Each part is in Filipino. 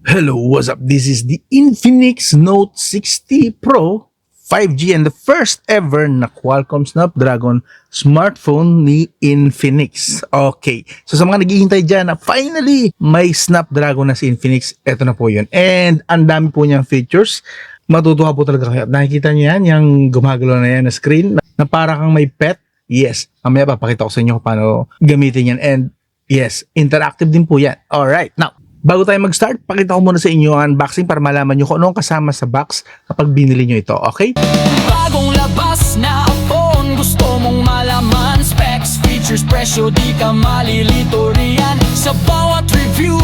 Hello, what's up? This is the Infinix Note 60 Pro 5G and the first ever na Qualcomm Snapdragon smartphone ni Infinix. Okay, so sa mga naghihintay dyan na finally may Snapdragon na si Infinix, eto na po yun. And ang dami po niyang features. Matutuwa po talaga kayo. Nakikita niyo yan, yung gumagalaw na yan na screen na para kang may pet. Yes, mamaya papakita ko sa inyo kung paano gamitin yan. And yes, interactive din po yan. Alright, now, bago tayo mag-start, pakita ko muna sa inyo ang unboxing para malaman nyo kung anong kasama sa box kapag binili nyo ito, okay? Bagong labas na phone, gusto mong malaman specs, features, presyo, di ka malilito riyan. Sa bawat review,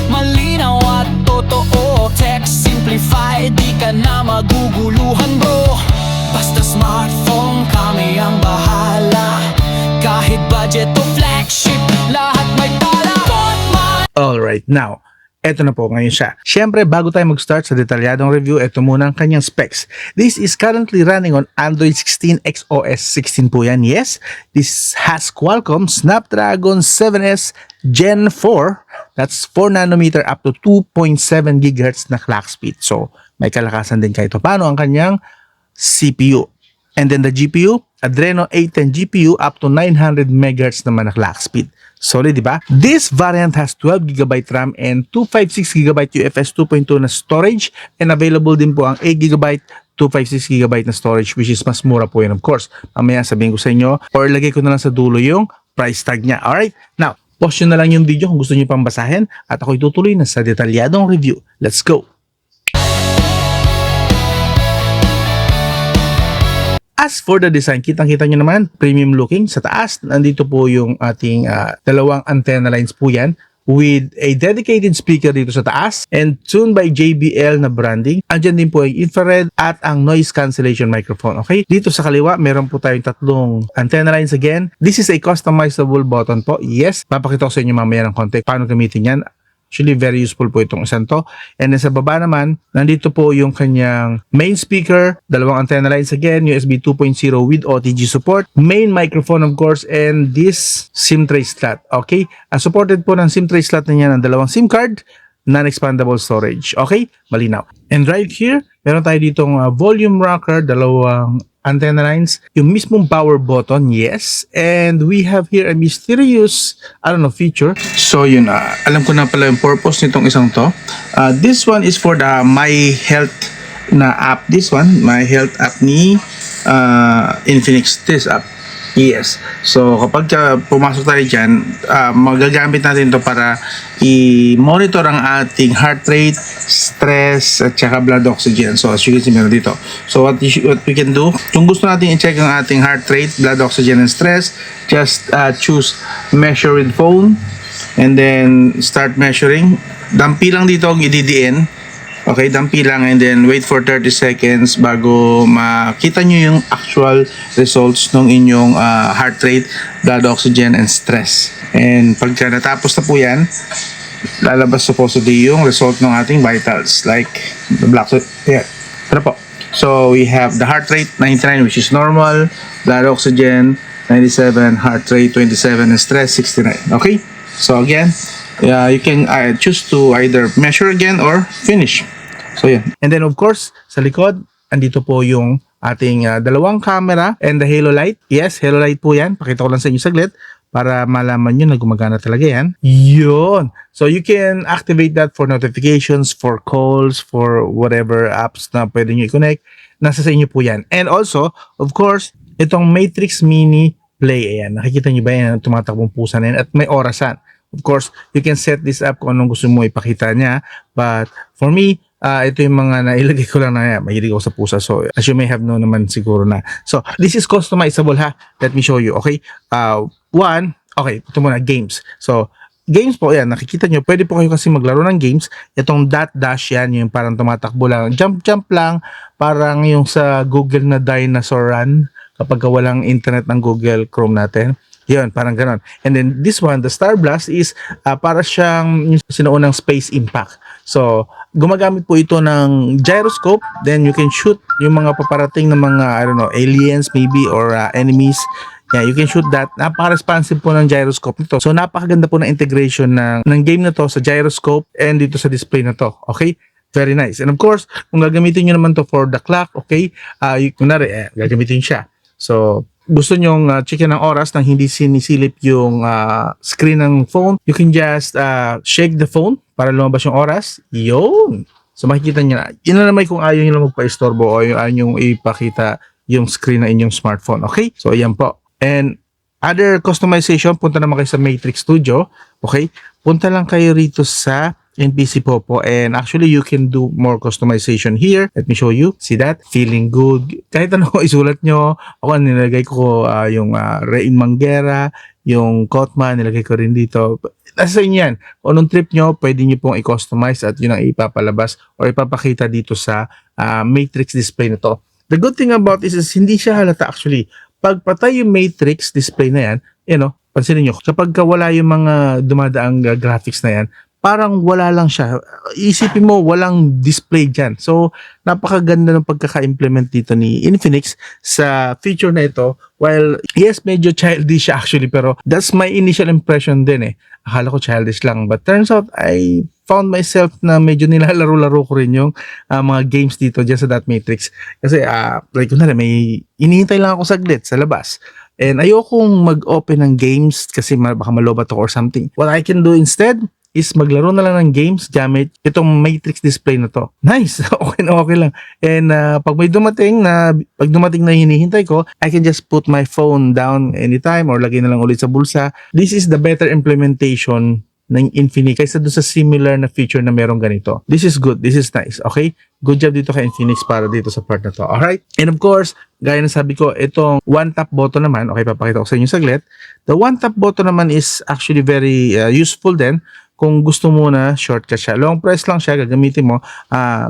malinaw at totoo. Tech simplified, di ka na maguguluhan bro. Basta smartphone, kami ang bahala. Kahit budget o flagship, lahat may tala. Alright, now, eto na po ngayon siya. Siyempre, bago tayo mag-start sa detalyadong review, eto muna ang kanyang specs. This is currently running on Android 16 XOS 16 po yan. Yes, this has Qualcomm Snapdragon 7S Gen 4. That's 4 nanometer up to 2.7 GHz na clock speed. So, may kalakasan din kahit paano ang kanyang CPU. And then the GPU, Adreno 810 GPU up to 900 MHz naman na clock speed. Solid, di ba? This variant has 12GB RAM and 256GB UFS 2.2 na storage, and available din po ang 8GB 256GB na storage, which is mas mura po yun of course. Mamaya sabihin ko sa inyo or lagay ko na lang sa dulo yung price tag niya. Alright? Now, pause nyo na lang yung video kung gusto nyo pang basahin at ako'y tutuloy na sa detalyadong review. Let's go! As for the design, kitang-kita nyo naman, premium looking. Sa taas, nandito po yung ating dalawang antenna lines po yan with a dedicated speaker dito sa taas and tuned by JBL na branding. Andyan din po ang infrared at ang noise cancellation microphone. Okay? Dito sa kaliwa, meron po tayong tatlong antenna lines again. This is a customizable button po. Yes, papakita ko sa inyo mamaya ng konti paano gamitin yan. Actually, very useful po itong isang to. And then sa baba naman, nandito po yung kanyang main speaker, dalawang antenna lines again, USB 2.0 with OTG support, main microphone of course, and this SIM tray slot. Okay? Supported po ng SIM tray slot na yan ng dalawang SIM card, non-expandable storage. Okay? Malinaw. And right here, meron tayo ditong volume rocker, dalawang antenna lines, yung mismong power button, yes, and we have here a mysterious, feature. So yun, alam ko na pala yung purpose nitong isang to. This one is for the My Health na app. This one, My Health app ni Infinix, this app. Yes. So kapag pumasok tayo dyan, magagamit natin ito para i-monitor ang ating heart rate, stress, at saka blood oxygen. So as you can see, meron dito. So what we can do, kung gusto natin i-check ang ating heart rate, blood oxygen, and stress, just choose measure with phone and then start measuring. Dampi lang dito ang i-DDN. Okay, dampi lang and then wait for 30 seconds bago makita nyo yung actual results ng inyong heart rate, blood oxygen, and stress. And pagka natapos na po yan, lalabas supposedly yung result ng ating vitals like the black. Yeah. Tara po. So we have the heart rate 99 which is normal, blood oxygen 97, heart rate 27, and stress 69. Okay? So again, you can choose to either measure again or finish. So yeah. And then of course, sa likod, andito po yung ating dalawang camera and the halo light. Yes, halo light po yan. Pakita ko lang sa inyo saglit para malaman nyo na gumagana talaga yan. Yun! So you can activate that for notifications, for calls, for whatever apps na pwede nyo i-connect. Nasa sa inyo po yan. And also, of course, itong Matrix Mini Play. Ayan, nakikita nyo ba yan? Tumatakbong pusa na yan at may orasan. Of course, you can set this up kung anong gusto mo ipakita niya. But for me, ito yung mga nailagay ko lang na mahilig ako sa pusa. So, as you may have known naman siguro na. So, this is customizable ha. Let me show you. Okay? Okay, ito muna, games. So, games po, yan, nakikita nyo. Pwede po kayo kasi maglaro ng games. Itong dot dash yan, yung parang tumatakbo lang. Jump lang. Parang yung sa Google na dinosaur run. Kapag walang internet ng Google Chrome natin. Yun, parang ganon. And then this one, the Star Blast is para siyang sinuunang Space Impact. So, gumagamit po ito ng gyroscope. Then you can shoot yung mga paparating ng mga, aliens maybe or enemies. Yeah, you can shoot that. Napaka-responsive po ng gyroscope nito. So, napakaganda po na integration ng game na to sa gyroscope and dito sa display na to. Okay? Very nice. And of course, kung gagamitin nyo naman to for the clock, okay, kunwari, gagamitin siya. So, gusto nyong checkin ng oras nang hindi sinisilip yung screen ng phone, you can just shake the phone para lumabas yung oras. Yun! So, makikita nyo na. Yun na naman kung ayaw nyo lang magpa-istorbo o ayaw nyo ipakita yung screen na inyong smartphone. Okay? So, ayan po. And other customization, punta naman kayo sa Matrix Studio. Okay? Punta lang kayo rito sa NPC po, and actually you can do more customization here. Let me show you. See that? Feeling good. Kahit ano isulat nyo. Ako nilagay ko yung Rain Manguera, yung Kotma, nilagay ko rin dito. Nasa inyo yan. Kung anong trip nyo, pwede nyo pong i-customize at yun ang ipapalabas o ipapakita dito sa Matrix display na to. The good thing about this is hindi siya halata actually. Pag patay yung Matrix display na yan, pansinin nyo, kapag wala yung mga dumadaang graphics na yan, parang wala lang siya. Isipin mo, walang display dyan. So, napakaganda ng pagkaka-implement dito ni Infinix sa feature na ito. While, yes, medyo childish siya actually, pero that's my initial impression din eh. Akala ko childish lang. But turns out, I found myself na medyo nilalaro-laro ko rin yung mga games dito dyan sa Dot Matrix. Kasi, like kunwari, may inihintay lang ako saglit sa labas. And ayokong mag-open ng games kasi baka malobat ako or something. What I can do instead is maglaro na lang ng games gamit itong Matrix display na to. Nice! Okay na okay lang. And pag dumating na hinihintay ko, I can just put my phone down anytime or lagay na lang ulit sa bulsa. This is the better implementation ng Infinix kaysa doon sa similar na feature na merong ganito. This is good. This is nice. Okay? Good job dito kay Infinix para dito sa part na to. Alright? And of course, gaya na sabi ko, itong one-tap button naman, okay, papakita ko sa inyo saglit. The one-tap button naman is actually very useful din kung gusto mo na shortcut siya. Long press lang siya, gagamitin mo.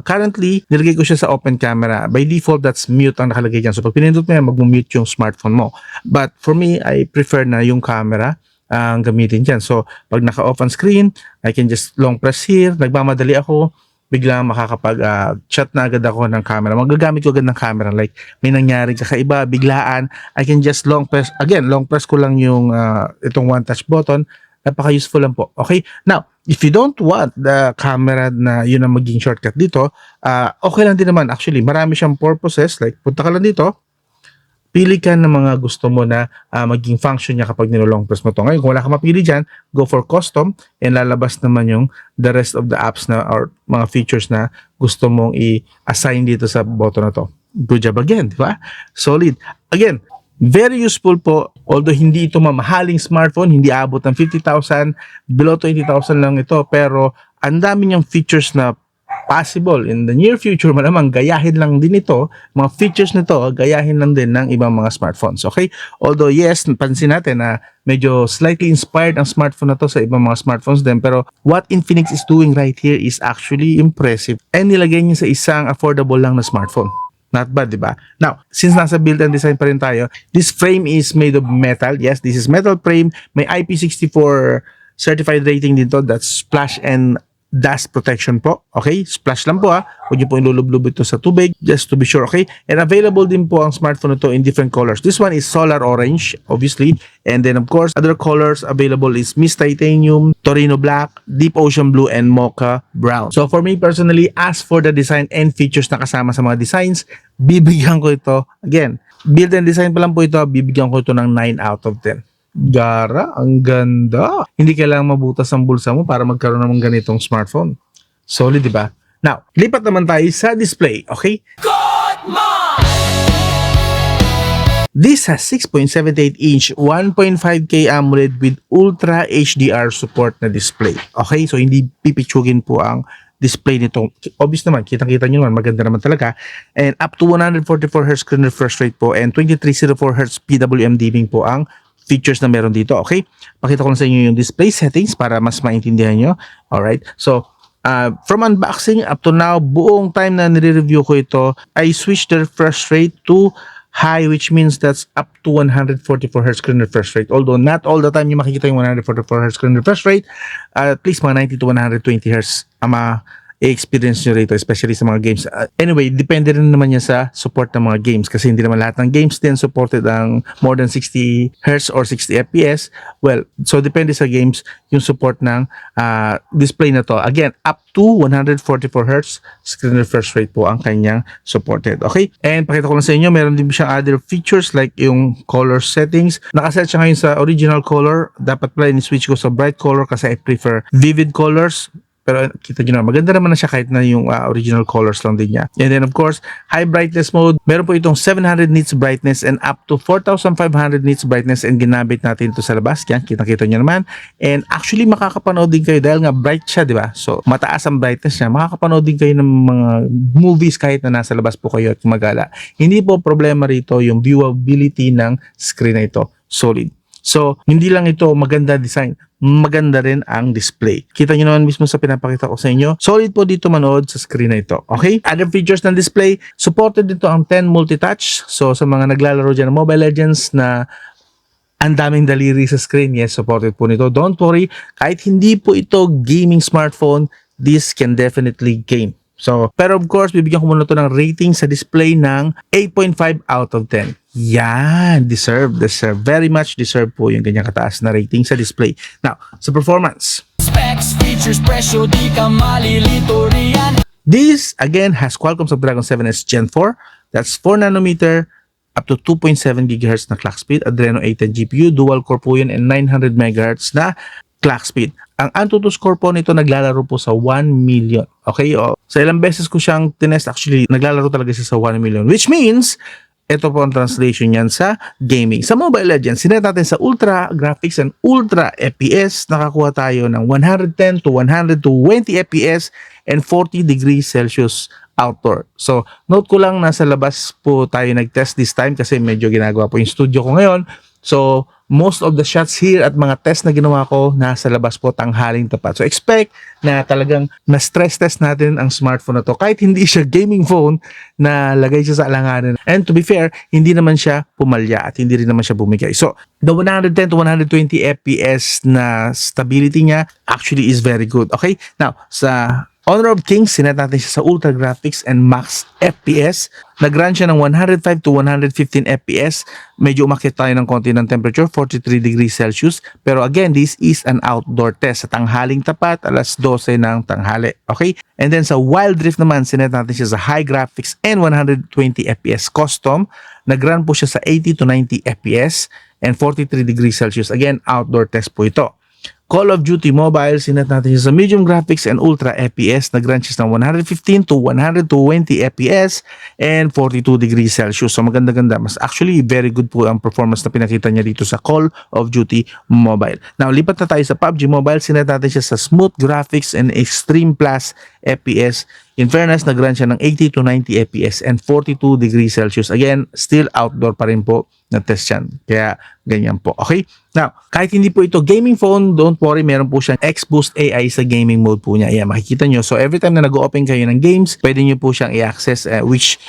Currently, nilagay ko siya sa open camera. By default, that's mute ang nakalagay dyan. So, pag pinindot mo yan, mag-mute yung smartphone mo. But for me, I prefer na yung camera ang gamitin dyan. So, pag naka-off on screen, I can just long press here. Nagmamadali ako, biglang makakapag-chat na agad ako ng camera. Magagamit ko agad ng camera. Like, may nangyari kakaiba, biglaan. I can just long press. Again, long press ko lang yung itong one-touch button. Napaka-useful lang po. Okay? Now, if you don't want the camera na yun ang maging shortcut dito, okay lang din naman. Actually, marami siyang purposes. Like, punta ka lang dito, pili ka ng mga gusto mo na maging function niya kapag nilolong press mo to. Ngayon, kung wala ka mapili dyan, go for custom and lalabas naman yung the rest of the apps na or mga features na gusto mong i-assign dito sa button na to. Good job again, di ba? Solid. Again, very useful po, although hindi ito mamahaling smartphone, hindi abot ng 50,000, below 20,000 lang ito, pero ang dami niyang features na possible in the near future, malamang gayahin lang din ito, mga features nito, gayahin lang din ng ibang mga smartphones, okay? Although yes, pansin natin na medyo slightly inspired ang smartphone na to sa ibang mga smartphones din, pero what Infinix is doing right here is actually impressive and nilagay niya sa isang affordable lang na smartphone. Not bad, di ba? Now, since nasa build and design pa rin tayo, this frame is made of metal. Yes, this is metal frame. May IP64 certified rating dito. That's splash and dust protection po. Okay? Splash lang po ha. Huwag niyo po ilulublob ito sa tubig just to be sure. Okay? And available din po ang smartphone ito in different colors. This one is solar orange, obviously. And then of course, other colors available is Mist Titanium, Torino Black, Deep Ocean Blue, and Mocha Brown. So for me personally, as for the design and features na kasama sa mga designs, bibigyan ko ito, again, build and design pa lang po ito, bibigyan ko ito ng 9 out of 10. Gara, ang ganda. Hindi kailangang mabutas ang bulsa mo para magkaroon ng ganitong smartphone. Solid, di ba? Now, lipat naman tayo sa display, okay? This has 6.78-inch 1.5K AMOLED with Ultra HDR support na display. Okay, so hindi pipitsugin po ang display nito. Obvious naman, kitang-kita nyo naman, maganda naman talaga. And up to 144Hz screen refresh rate po and 2304Hz PWM dimming po ang features na meron dito. Okay, pakita ko lang sa inyo yung display settings para mas maintindihan nyo. Alright, so from unboxing up to now, buong time na nire-review ko ito, I switched the refresh rate to high, which means that's up to 144Hz screen refresh rate. Although not all the time yung makikita yung 144Hz screen refresh rate, at least mga 90 to 120Hz ang i-experience nyo rito, especially sa mga games. Anyway, depende rin naman yan sa support ng mga games kasi hindi naman lahat ng games din supported ang more than 60 Hz or 60 FPS. Well, so depende sa games yung support ng display na to. Again, up to 144 Hz screen refresh rate po ang kanyang supported. Okay? And pakita ko lang sa inyo, meron din siyang other features like yung color settings. Nakaset siya ngayon sa original color. Dapat pala in-switch ko sa bright color kasi I prefer vivid colors. Pero kita nyo na, maganda naman na siya kahit na yung original colors lang din niya. And then of course, high brightness mode. Meron po itong 700 nits brightness and up to 4,500 nits brightness and ginamit natin ito sa labas. Yan, kita-kita nyo naman. And actually, makakapanood din kayo dahil nga bright siya, di ba? So, mataas ang brightness niya. Makakapanood din kayo ng mga movies kahit na nasa labas po kayo at gumagala. Hindi po problema rito yung viewability ng screen na ito. Solid. So, hindi lang ito maganda design, maganda rin ang display. Kita nyo naman mismo sa pinapakita ko sa inyo. Solid po dito manood sa screen na ito. Okay? Other features ng display, supported dito ang 10 multi-touch. So, sa mga naglalaro dyan ng Mobile Legends na ang daming daliri sa screen, yes, supported po nito. Don't worry, kahit hindi po ito gaming smartphone, this can definitely game. So, pero of course, bibigyan ko muna ito ng rating sa display ng 8.5 out of 10. Yan, deserve. Very much deserve po yung ganyang kataas na rating sa display. Now, sa performance. Specs, features, presyo, di ka malilito riyan. This, again, has Qualcomm Snapdragon 7S Gen 4. That's 4 nanometer, up to 2.7 GHz na clock speed. Adreno 810 GPU, dual core po yun, and 900 MHz na clock speed. Ang Antutu score po nito naglalaro po sa 1 million. Okay? O, sa ilang beses ko siyang tinest, actually, naglalaro talaga siya sa 1 million. Which means, ito po ang translation yan sa gaming. Sa Mobile Legends, sinet natin sa Ultra Graphics and Ultra FPS, nakakuha tayo ng 110 to 120 FPS and 40 degrees Celsius outdoor. So, note ko lang, nasa labas po tayo nag-test this time kasi medyo ginagawa po yung studio ko ngayon. So, most of the shots here at mga test na ginawa ko, nasa labas po tanghaling tapat. So, expect na talagang na-stress test natin ang smartphone na to. Kahit hindi siya gaming phone, na lagay siya sa alanganin. And to be fair, hindi naman siya pumalya at hindi rin naman siya bumigay. So, the 110 to 120 FPS na stability niya actually is very good. Okay? Now, sa Honor of Kings, sinet natin siya sa Ultra Graphics and Max FPS. Nag-run siya ng 105 to 115 FPS. Medyo umakyat tayo ng konti ng temperature, 43 degrees Celsius. Pero again, this is an outdoor test. Sa tanghaling tapat, alas 12 ng tanghali. Okay? And then sa Wild Rift naman, sinet natin siya sa High Graphics and 120 FPS custom. Nag-run po siya sa 80 to 90 FPS and 43 degrees Celsius. Again, outdoor test po ito. Call of Duty Mobile, sinet natin siya sa medium graphics and ultra FPS. Nag-run siya ng 115 to 120 FPS and 42 degrees Celsius. So maganda-ganda. Mas actually, very good po ang performance na pinakita niya dito sa Call of Duty Mobile. Now, lipat na tayo sa PUBG Mobile. Sinet natin siya sa smooth graphics and extreme plus FPS. In fairness, nag-run siya ng 80 to 90 FPS and 42 degrees Celsius. Again, still outdoor pa rin po na test yan. Kaya, ganyan po. Okay? Now, kahit hindi po ito gaming phone, don't worry, meron po siyang XBoost AI sa gaming mode po niya. Ayan, makikita nyo. So, every time na nag-open kayo ng games, pwede nyo po siyang i-access, which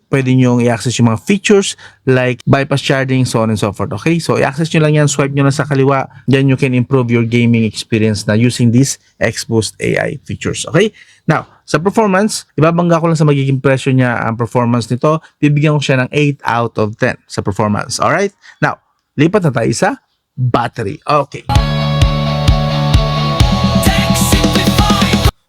pwede nyo i-access yung mga features like bypass charging, so on and so forth. Okay? So, i-access nyo lang yan, swipe nyo lang sa kaliwa, then you can improve your gaming experience na using this XBoost AI features. Okay? Now, sa performance, ibabangga ko lang sa magiging presyo niya ang performance nito. Bibigyan ko siya ng 8 out of 10 sa performance. Alright? Now, lipat na tayo sa battery. Okay.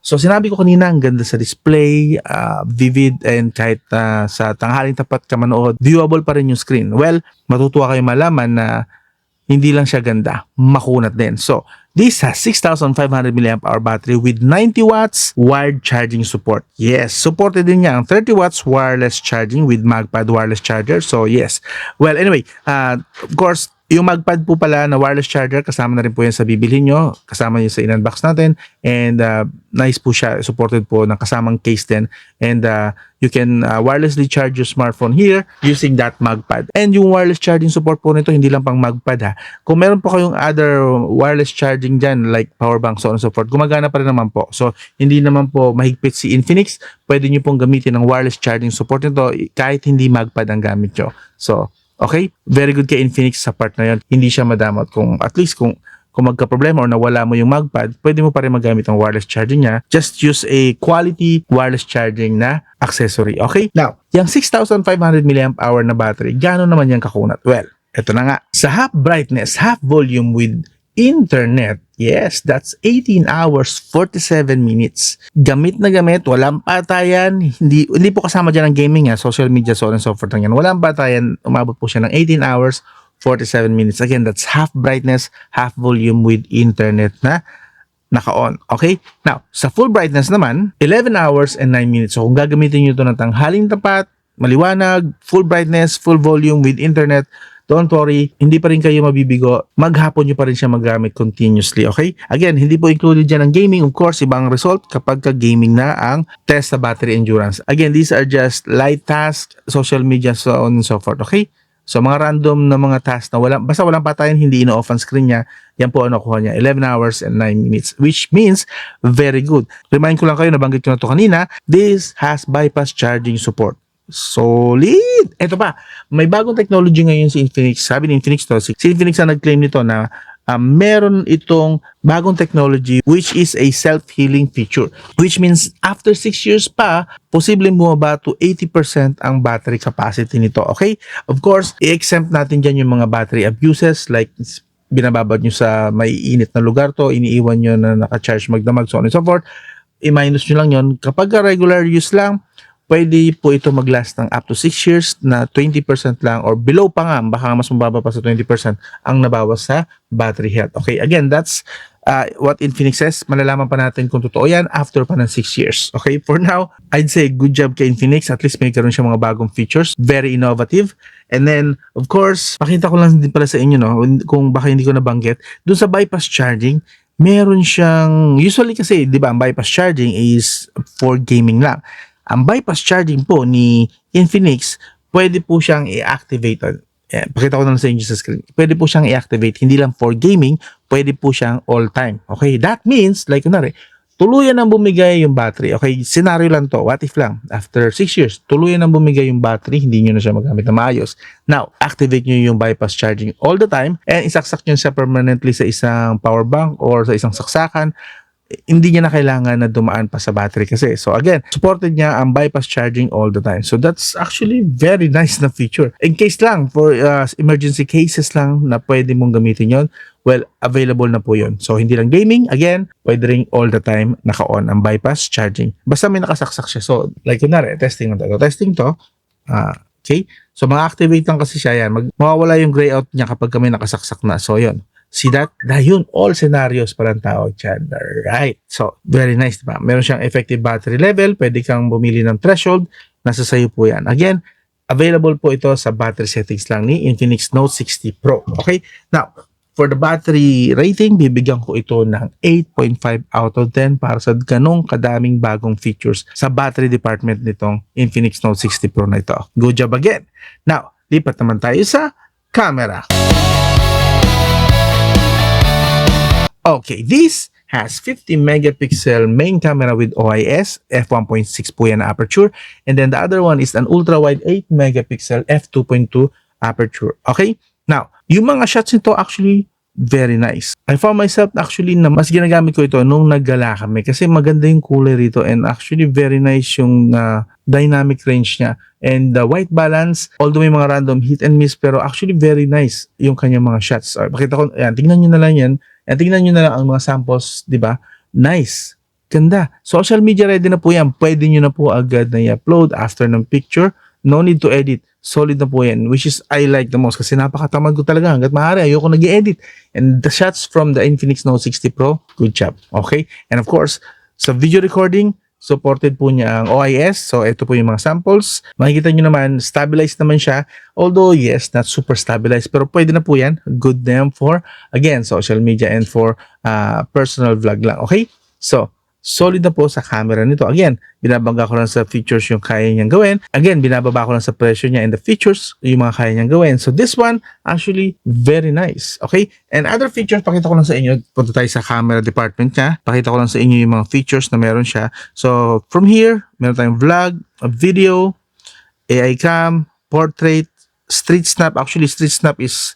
So, sinabi ko kanina, ang ganda sa display, vivid, and kahit sa tanghaling tapat ka manood, viewable pa rin yung screen. Well, matutuwa kayo malaman na hindi lang siya ganda, makunat din. So, this has 6,500 mAh battery with 90 watts wired charging support. Yes, supported din niya ang 30 watts wireless charging with MagPad wireless charger. So, yes. Well, anyway, of course, yung MagPad po pala na wireless charger, kasama na rin po yan sa bibilhin nyo. Kasama yun sa in-unbox natin. And nice po siya. Supported po ng kasamang case din. And you can wirelessly charge your smartphone here using that MagPad. And yung wireless charging support po nito, hindi lang pang MagPad ha. Kung meron po kayong other wireless charging dyan, like power bank, so on and so forth, gumagana pa rin naman po. So, hindi naman po mahigpit si Infinix. Pwede nyo pong gamitin ng wireless charging support nito kahit hindi MagPad ang gamit nyo. So, okay? Very good kay Infinix sa part na yun. Hindi siya madamot kung, at least kung kung magka-problema or nawala mo yung magpad, pwede mo pa rin magamit ang wireless charging niya. Just use a quality wireless charging na accessory. Okay? Now, yung 6,500 mAh na battery, gaano naman yung kakunat? Well, eto na nga. Sa half brightness, half volume with internet, yes, that's 18 hours, 47 minutes. Gamit na gamit, walang patayan, hindi po kasama dyan ang gaming, social media, so on and so forth lang yan. Walang patayan, umabot po siya ng 18 hours, 47 minutes. Again, that's half brightness, half volume with internet na naka-on. Okay? Now, sa full brightness naman, 11 hours and 9 minutes. So, kung gagamitin nyo ito ng tanghaling tapat, maliwanag, full brightness, full volume with internet, don't worry, hindi pa rin kayo mabibigo. Maghapon nyo pa rin siya magamit continuously, okay? Again, hindi po included dyan ang gaming. Of course, ibang result kapag ka-gaming na ang test sa battery endurance. Again, these are just light tasks, social media, so on and so forth, okay? So, mga random na mga tasks na basta walang patayan, hindi ino-off ang screen niya, yan po ang nakuha niya, 11 hours and 9 minutes, which means very good. Remind ko lang kayo, nabanggit ko na ito kanina, this has bypass charging support. Solid! Ito pa, may bagong technology ngayon si Infinix. Sabi ni Infinix to, si Infinix ang nag-claim nito na meron itong bagong technology which is a self-healing feature. Which means after 6 years pa, posibleng bumaba to 80% ang battery capacity nito. Okay? Of course, i-exempt natin dyan yung mga battery abuses like binababad nyo sa may init na lugar to, iniiwan nyo na naka-charge magdamag, so on and so forth. I-minus nyo lang yon. Kapag regular use lang, pwede po ito mag-last ng up to 6 years na 20% lang or below pa nga, baka mas mababa pa sa 20% ang nabawas sa battery health. Okay, again, that's what Infinix says. Malalaman pa natin kung totoo yan after pa ng 6 years. Okay, for now, I'd say good job kay Infinix. At least may karoon siya mga bagong features. Very innovative. And then, of course, pakita ko lang din pala sa inyo, no, kung baka hindi ko nabanggit, dun sa bypass charging, meron siyang, usually kasi, di ba, ang bypass charging is for gaming lang. Ang bypass charging po ni Infinix, pwede po siyang i-activate. Pakita ko na lang sa inyo sa screen. Pwede po siyang i-activate, hindi lang for gaming, pwede po siyang all time. Okay, that means, like kunwari, tuluyan ang bumigay yung battery. Okay, scenario lang to, what if lang, after 6 years, tuluyan ang bumigay yung battery, hindi nyo na siya magamit na maayos. Now, activate nyo yung bypass charging all the time, and isaksak nyo siya permanently sa isang power bank or sa isang saksakan. Hindi niya na kailangan na dumaan pa sa battery kasi. So again, supported niya ang bypass charging all the time. So that's actually very nice na feature. In case lang, for emergency cases lang na pwede mong gamitin yon, well, available na po yon. So hindi lang gaming, again, pwede rin all the time naka-on ang bypass charging. Basta may nakasaksak siya. So like kunwari, testing na to. Testing to. Okay? So ma-activate lang kasi siya yan. Mawawala yung gray out niya kapag kami nakasaksak na. So yun. See that? Dahil all scenarios parang tao dyan. Right. So, very nice, diba? Meron siyang effective battery level. Pwede kang bumili ng threshold. Nasa sayo po yan. Again, available po ito sa battery settings lang ni Infinix Note 60 Pro. Okay? Now, for the battery rating, bibigyan ko ito ng 8.5 out of 10 para sa ganong kadaming bagong features sa battery department nitong Infinix Note 60 Pro na ito. Good job again. Now, lipat naman tayo sa camera. Okay, this has 50 megapixel main camera with OIS, f1.6 po yan na aperture, and then the other one is an ultra-wide 8 megapixel f2.2 aperture. Okay? Now, yung mga shots nito actually very nice. I found myself actually na mas ginagamit ko ito nung naggala kami kasi maganda yung kulay rito and actually very nice yung dynamic range niya. And the white balance, although may mga random hit and miss, pero actually very nice yung kanyang mga shots. Pakita ko, ayan, tingnan nyo na lang yan. At tingnan nyo na lang ang mga samples, di ba? Nice. Ganda. Social media ready na po yan. Pwede nyo na po agad na i-upload after ng picture. No need to edit. Solid na po yan. Which is, I like the most kasi napakatamad ko talaga. Hanggat maaari, ayoko nag-i-edit. And the shots from the Infinix Note 60 Pro, good job. Okay? And of course, sa video recording, supported po niya ang OIS. So, ito po yung mga samples. Makikita nyo naman, stabilized naman siya. Although, yes, not super stabilized. Pero pwede na po yan. Good na yan for, again, social media and for personal vlog lang. Okay? So, solid na po sa camera nito. Again, binabangga ko lang sa features yung kaya niyang gawin. Again, binababa ko lang sa presyo niya and the features yung mga kaya niyang gawin. So this one, actually, very nice. Okay? And other features, pakita ko lang sa inyo. Punta tayo sa camera department niya. Pakita ko lang sa inyo yung mga features na meron siya. So from here, meron tayong vlog, video, AI cam, portrait, street snap. Actually, street snap is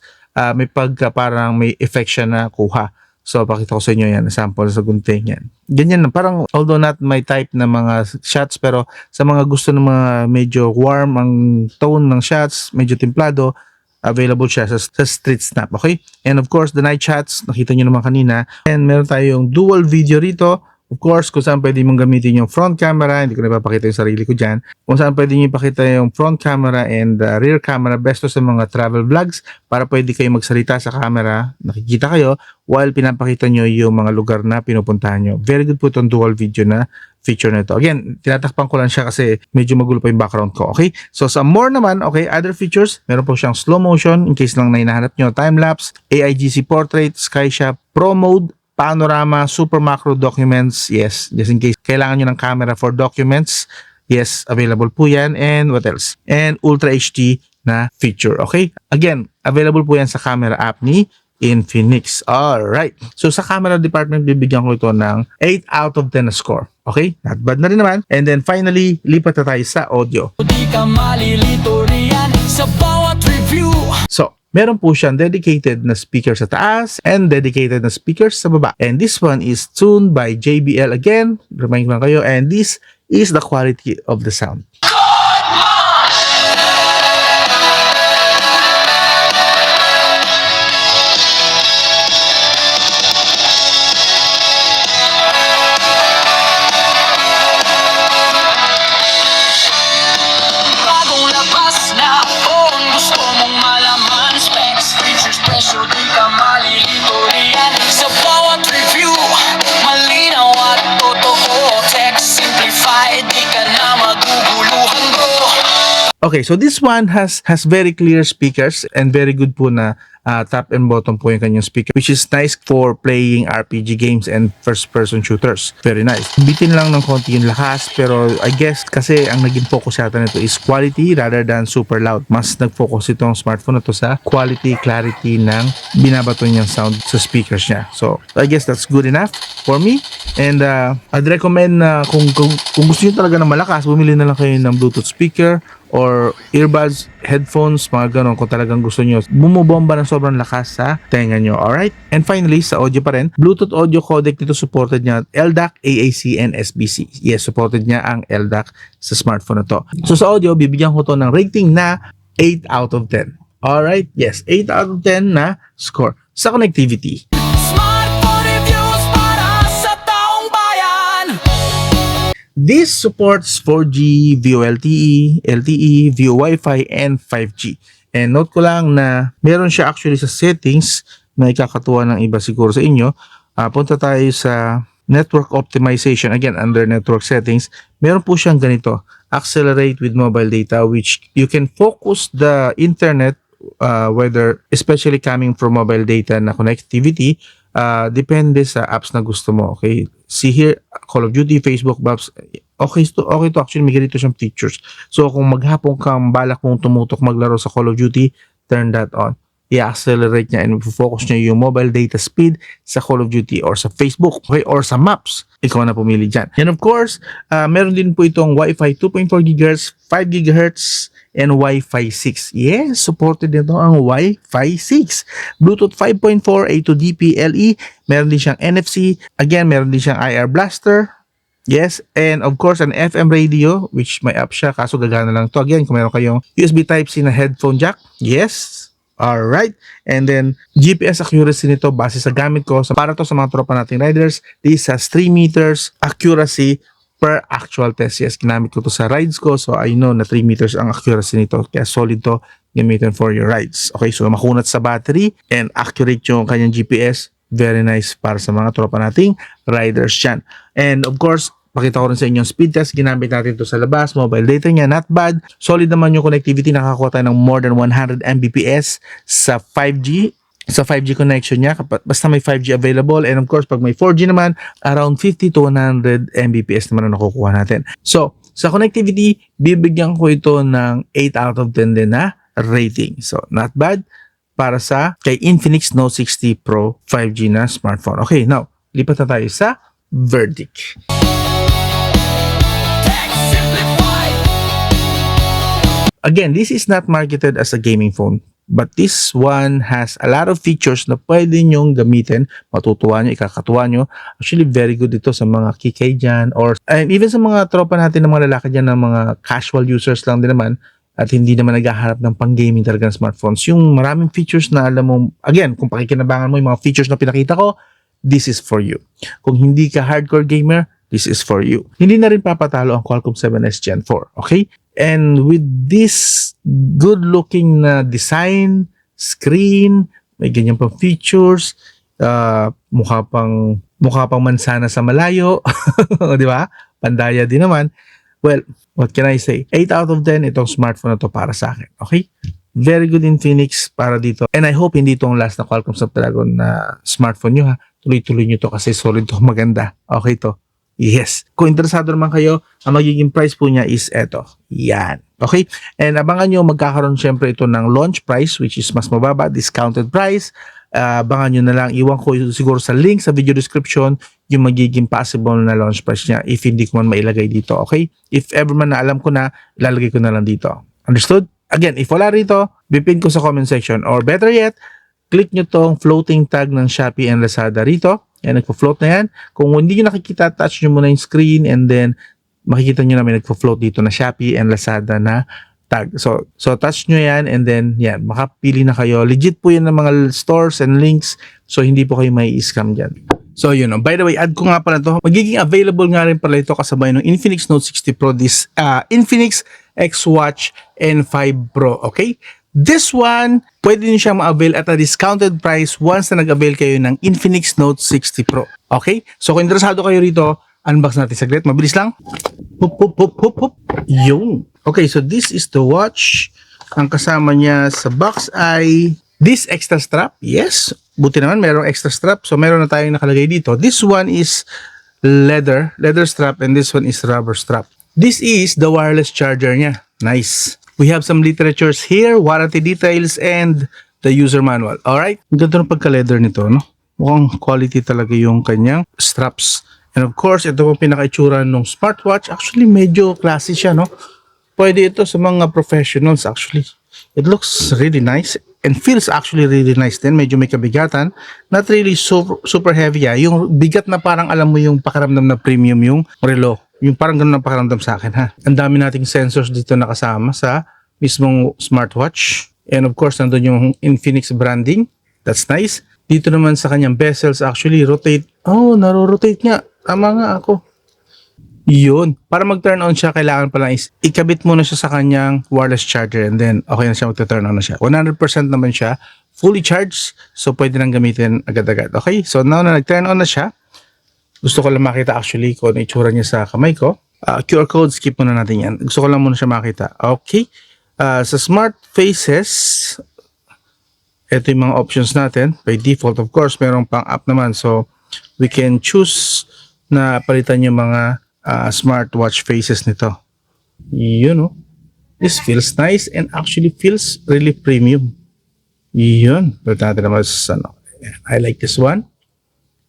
may parang may effect siya na kuha. So, pakita ko sa inyo yan, sample sa gunting yan. Ganyan, parang although not my type na mga shots, pero sa mga gusto ng mga medyo warm ang tone ng shots, medyo templado, available siya sa Street Snap, okay? And of course, the night shots, nakita nyo naman kanina. And meron tayong dual video rito. Of course, kung saan pwede mong gamitin yung front camera, hindi ko na ipapakita yung sarili ko dyan. Kung saan pwede nyo ipakita yung front camera and rear camera, best to sa mga travel vlogs para pwede kayo magsalita sa camera, nakikita kayo, while pinapakita nyo yung mga lugar na pinupuntahan nyo. Very good po itong dual video na feature na ito. Again, tinatakpan ko lang siya kasi medyo magulo pa yung background ko, okay? So, sa more naman, okay, other features, meron po siyang slow motion, in case lang na hinahanap nyo, time-lapse, AIGC portrait, SkyShot, Pro Mode, panorama, super macro documents, yes, just in case kailangan nyo ng camera for documents, yes, available po yan. And what else? And Ultra HD na feature, okay? Again, available po yan sa camera app ni Infinix. Alright. So sa camera department, bibigyan ko ito ng 8 out of 10 na score. Okay? Not bad na rin naman. And then finally, lipat na tayo sa audio. Di ka malilito riyan sa bawat review. So, meron po siyang dedicated na speaker sa taas and dedicated na speakers sa baba. And this one is tuned by JBL again. Remind ko lang kayo. And this is the quality of the sound. Bagong labas na phone, gusto mong malaman specs, features, presyo, di ka malilito riyan sa bawat review. Malinaw at totoo, text simplified, di ka na maguguluhan bro. Okay, so this one has very clear speakers and very good po na top and bottom po yung kanyang speaker, which is nice for playing RPG games and first-person shooters. Very nice. Bitin lang ng konti yung lakas, pero I guess kasi ang naging focus yata nito is quality rather than super loud. Mas nag-focus itong smartphone na to sa quality, clarity ng binabato niyang sound sa speakers niya. So, I guess that's good enough for me. And I'd recommend na kung gusto niyo talaga ng malakas, bumili na lang kayo ng Bluetooth speaker or earbuds, headphones, mga ganon kung talagang gusto nyo. Bumubomba ng sobrang lakas sa tenga nyo. Alright? And finally, sa audio pa rin, Bluetooth audio codec nito supported niya LDAC, AAC, and SBC. Yes, supported niya ang LDAC sa smartphone na to. So sa audio, bibigyan ko to ng rating na 8 out of 10. Alright? Yes, 8 out of 10 na score. Sa connectivity, Smartphone reviews para sa taong bayan. this supports 4G, VoLTE, LTE, VoWiFi, and 5G. And note ko lang na meron siya actually sa settings na ikakatuwa ng iba siguro sa inyo. Punta tayo sa network optimization. Again, under network settings, meron po siyang ganito. Accelerate with mobile data, which you can focus the internet, whether especially coming from mobile data na connectivity, depende sa apps na gusto mo. Okay? See here, Call of Duty, Facebook, Maps, okay to actually may ganito siyang features. So kung maghapon kang balak mong tumutok maglaro sa Call of Duty, turn that on. I-accelerate niya and focus niya yung mobile data speed sa Call of Duty or sa Facebook, okay, or sa Maps. Ikaw na pumili dyan. And of course, meron din po itong Wi-Fi 2.4 GHz, 5 GHz, and Wi-Fi 6. Yes, supported nito ang Wi-Fi 6. Bluetooth 5.4, A2DP, LE. Meron din siyang NFC. Again, meron din siyang IR blaster. Yes, and of course, an FM radio, which may app siya, kaso gagana lang to. Again, kung meron kayong USB Type-C na headphone jack. Yes. Alright. And then, GPS accuracy nito base sa gamit ko. So, para to sa mga tropa nating riders, this has 3 meters accuracy per actual test. Yes, ginamit ko to sa rides ko. So, I know na 3 meters ang accuracy nito. Kaya solid to gamitin for your rides. Okay, so makunat sa battery and accurate yung kanyang GPS. Very nice para sa mga tropa nating riders dyan. And of course, pakita ko rin sa inyo yung speed test. Ginamit natin to sa labas. Mobile data niya, not bad. Solid naman yung connectivity. Nakakuha tayo ng more than 100 Mbps sa 5G. Sa 5G connection niya, basta may 5G available. And of course, pag may 4G naman, around 50 to 100 Mbps naman ang nakukuha natin. So, sa connectivity, bibigyan ko ito ng 8 out of 10 din na rating. So, not bad para sa kay Infinix Note 60 Pro 5G na smartphone. Okay, now, lipat na tayo sa verdict. Again, this is not marketed as a gaming phone. But this one has a lot of features na pwede nyong gamitin. Matutuwa nyo, ikakatuwa nyo. Actually, very good ito sa mga kikay dyan and even sa mga tropa natin ng mga lalaki dyan na mga casual users lang din naman at hindi naman naghaharap ng pang-gaming talaga ng smartphones. Yung maraming features na alam mo, again, kung pakikinabangan mo yung mga features na pinakita ko, this is for you. Kung hindi ka hardcore gamer, this is for you. Hindi na rin papatalo ang Qualcomm 7S Gen 4. Okay? And with this good-looking na design, screen, may ganyan pang features, mukha pang mansana sa malayo, di ba? Pandaya din naman. Well, what can I say? 8 out of 10 itong smartphone na to para sa akin. Okay? Very good Infinix para dito. And I hope hindi itong last na Qualcomm Snapdragon na smartphone nyo ha. Tuloy-tuloy nyo to kasi solid to, maganda. Okay to. Yes. Kung interesado naman kayo, ang magiging price po niya is eto. Yan. Okay? And abangan nyo, magkakaroon syempre ito ng launch price which is mas mababa, discounted price. Abangan nyo na lang. Iwan ko siguro sa link sa video description yung magiging possible na launch price niya if hindi ko man mailagay dito. Okay? If ever man na alam ko na, ilalagay ko na lang dito. Understood? Again, if wala rito, bipin ko sa comment section. Or better yet, click nyo tong floating tag ng Shopee and Lazada rito. Yan, nagpo-float na yan. Kung hindi nyo nakikita, touch nyo muna yung screen and then makikita nyo na may nagpo-float dito na Shopee and Lazada na tag. So touch nyo yan and then yan, makapili na kayo. Legit po yan ng mga stores and links. So hindi po kayo may scam dyan. So yun. By the way, add ko nga pala to. Magiging available nga rin pala ito kasabay ng Infinix Note 60 Pro, this Infinix X-Watch N5 Pro. Okay? This one, pwede nyo siyang ma-avail at a discounted price once na nag-avail kayo ng Infinix Note 60 Pro. Okay? So kung interesado kayo rito, unbox natin saglit. Mabilis lang. Hup, hup, hup, hup, hup. Yun. Okay, so this is the watch. Ang kasama niya sa box ay this extra strap. Yes. Buti naman, merong extra strap. So meron na tayong nakalagay dito. This one is leather strap and this one is rubber strap. This is the wireless charger niya. Nice. We have some literatures here, warranty details, and the user manual. Alright? Ang ganda ng pagka-leather nito, no? Mukhang quality talaga yung kanyang straps. And of course, ito po pinaka-itsura ng smartwatch. Actually, medyo classy siya, no? Pwede ito sa mga professionals, actually. It looks really nice and feels actually really nice din. Medyo may kabigatan. Not really super heavy, ah. Yung bigat na parang alam mo yung pakiramdam na premium yung relo. Yung parang ganun ang pakiramdam sa akin, ha. Ang dami nating sensors dito nakasama sa mismong smartwatch. And of course, nandun yung Infinix branding. That's nice. Dito naman sa kanyang bezels, actually, rotate. Oh, naro-rotate nga. Tama nga ako. Yun. Para mag-turn on siya, kailangan pala is ikabit muna siya sa kanyang wireless charger and then okay na siya, mag-turn on na siya. 100% naman siya. Fully charged. So, pwede nang gamitin agad-agad. Okay? So, now na nag-turn on na siya, gusto ko lang makita actually kung ano itsura niya sa kamay ko. QR code, skip muna natin yan. Gusto ko lang muna siya makita. Okay. Sa smart faces, ito yung mga options natin. By default, of course, merong pang-app naman. So, we can choose na palitan yung mga smartwatch faces nito. Yun, no? This feels nice and actually feels really premium. Yun. Palitan natin naman sa ano. I like this one.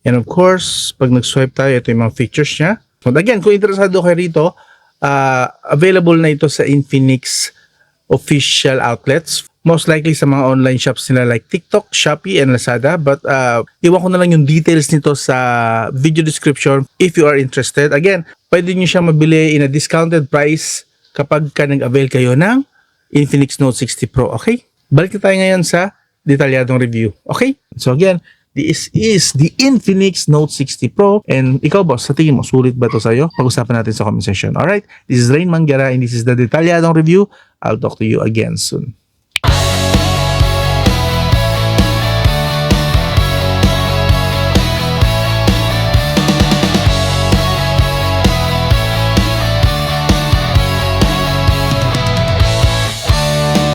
And of course, pag nag-swipe tayo, ito yung mga features niya. But again, kung interesado kayo rito, available na ito sa Infinix official outlets. Most likely sa mga online shops nila like TikTok, Shopee, and Lazada. But iwan ko na lang yung details nito sa video description if you are interested. Again, pwede nyo siyang mabili in a discounted price kapag ka nag-avail kayo ng Infinix Note 60 Pro. Okay? Balik na tayo ngayon sa detalyadong review. Okay? So again, this is the Infinix Note 60 Pro. And ikaw, boss, sa tingin mo, sulit ba ito sa'yo? Pag-usapan natin sa comment section. Alright? This is Rain Manguera and this is the detalyadong review. I'll talk to you again soon.